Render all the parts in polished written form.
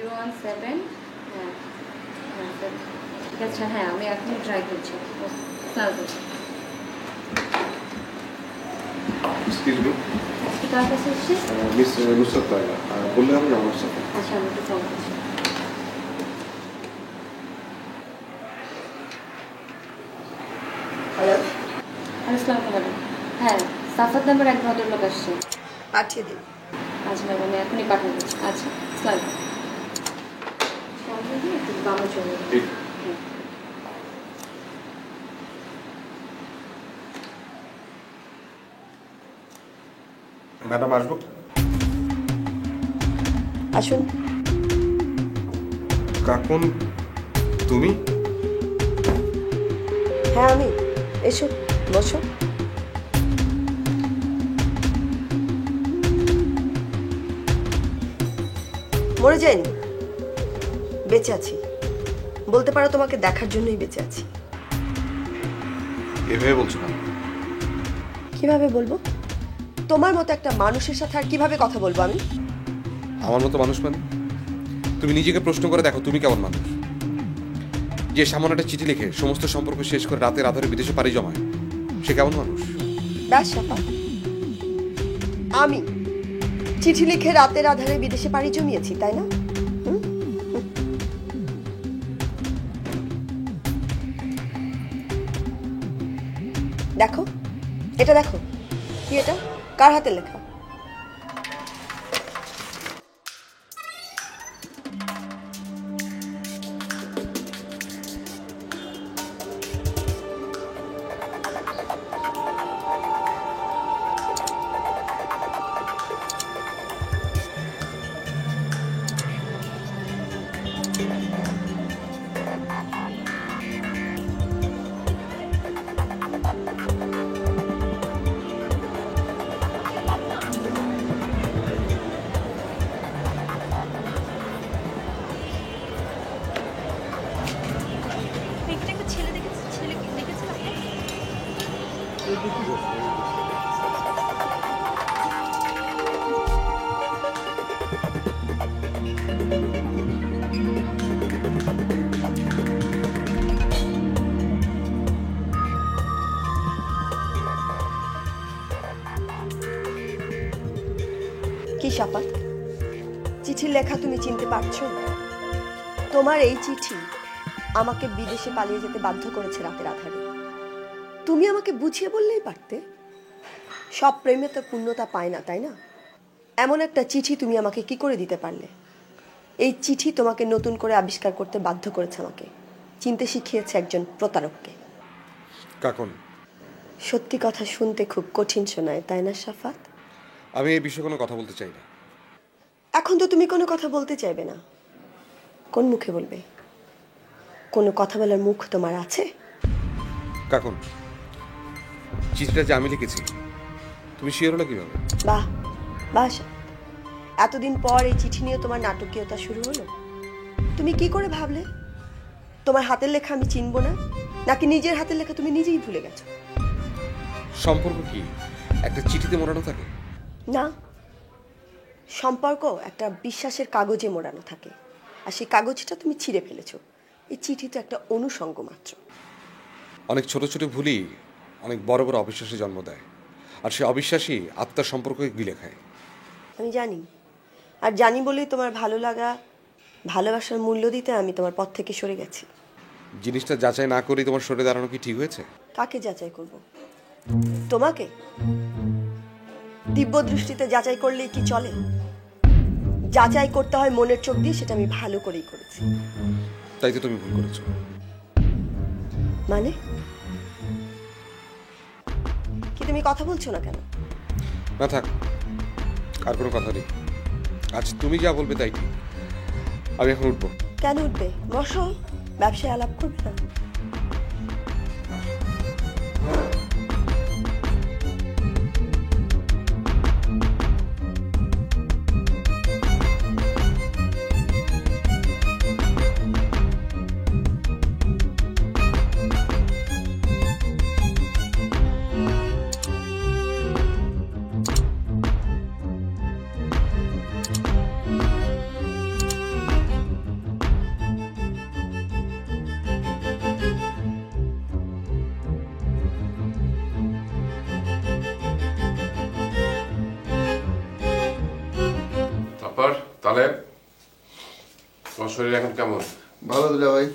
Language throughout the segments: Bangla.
017 হ্যাঁ হ্যাঁ স্যার ঠিক আছে হ্যাঁ আমি এখনই ট্রাই করছি এক্সকিউজ মি আজকে কার কাছে এসেছিস মিস নুসরাত লাইলা বললে হবে না আমার সাথে আচ্ছা আমি একটু ফোন করছি হ্যালো আসসালামু আলাইকুম হ্যাঁ সাফাত নাম্বার এক ভদ্রলোক আসছে পাঠিয়ে দিন আচ্ছা ম্যাম আমি এখনই পাঠিয়ে দিচ্ছি আচ্ছা আসসালাম একটু বামে চলে ঠিক ম্যাডাম আসবো আসুন কাকুন তুমি হ্যাঁ আমি এসো বসো মরে যাইনি বেঁচে আছি বলতে পারো তোমাকে দেখার জন্যই বেঁচে আছি এভাবে বলছো না কিভাবে বলবো তোমার মতো একটা মানুষের সাথে আর কিভাবে কথা বলবো আমি আমার মতো মানুষ মানে তুমি নিজেকে প্রশ্ন করে দেখো তুমি কেমন মানুষ যে সামান্য একটা চিঠি লিখে সমস্ত সম্পর্ক শেষ করে রাতের আধারে বিদেশে পাড়ি জমায় সে কেমন মানুষ ব্যাস সাফা আমি চিঠি লিখে রাতের আধারে বিদেশে পাড়ি জমিয়েছি তাই না দেখো এটা দেখো কি এটা কার হাতে লেখা কি সাফাত চিঠির লেখা তুমি চিনতে পারছো তোমার এই চিঠি আমাকে বিদেশে পালিয়ে যেতে বাধ্য করেছে রাতের আধারে তুমি আমাকে বুঝিয়ে বললেই পারতে সব প্রেমে তো পূর্ণতা পায় না তাই না এমন একটা চিঠি তুমি আমাকে কি করে দিতে পারলে এই চিঠি তোমাকে নতুন করে আবিষ্কার করতে বাধ্য করেছে আমাকে চিনতে শিখিয়েছে একজন প্রতারককে কাকুন সত্যি কথা শুনতে খুব কঠিন শোনায় তাই না সাফাত আমি এই বিষয়ে কোনো কথা বলতে চাই না এখন তো তুমি কোনো কথা বলতে চাইবে না কোন মুখে বলবে কোনো কথা বলার মুখ তোমার আছে কাকুন চিঠিটা যে আমি লিখেছি তুমি শিওর হলো কিভাবে বাহ বাহ সাফাত এতদিন পর এই চিঠি নিয়ে তোমার নাটকীয়তা শুরু হলো তুমি কি করে ভাবলে তোমার হাতের লেখা আমি চিনব না নাকি নিজের হাতের লেখা তুমি নিজেই ভুলে গেছো সম্পর্ক কি একটা চিঠিতে মোড়ানো থাকে না সম্পর্ক একটা বিশ্বাসের কাগজে মোড়ানো থাকে আর সেই কাগজটা তুমি ছিঁড়ে ফেলেছো এই চিঠি তো একটা অনুষঙ্গ মাত্র অনেক ছোট ছোট ভুলই অনেক বড় বড় অবিশ্বাসে জন্ম দেয় আর সেই অবিশ্বাসী আত্মার সম্পর্ককে গিলে খায় আমি জানি আর জানি বলেই তোমার ভালো লাগা ভালোবাসার মূল্য দিতে আমি তোমার পথ থেকে সরে গেছি জিনিসটা যাচাই না করেই তোমার সরে দাঁড়ানো কি ঠিক হয়েছে কাকে যাচাই করব তোমাকে দিব্য দৃষ্টিতে যাচাই করলেই কি চলে যাচাই করতে হয় মনের চোখ দিয়ে সেটা আমি ভালো করেই করেছি তাই তো তুমি ভুল করেছো মানে কি তুমি কথা বলছো না কেন না থাক আর কোনো কথা নেই আজ তুমি যা বলবে তাই ঠিক আমি এখন উঠবো কেন উঠবে বসো ব্যবসায় আলাপ করবে না শরীর এখন কেমন? ভালো দুলা ভাই,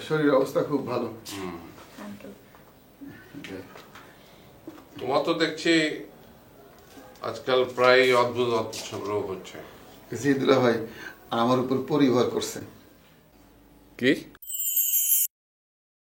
শরীর অবস্থা খুব ভালো। তোমার তো দেখছি আজকাল প্রায় অদ্ভুত অদ্ভুত সব রোগ হচ্ছে। জি দুলা ভাই, আমার উপর পরিবার করছে। কি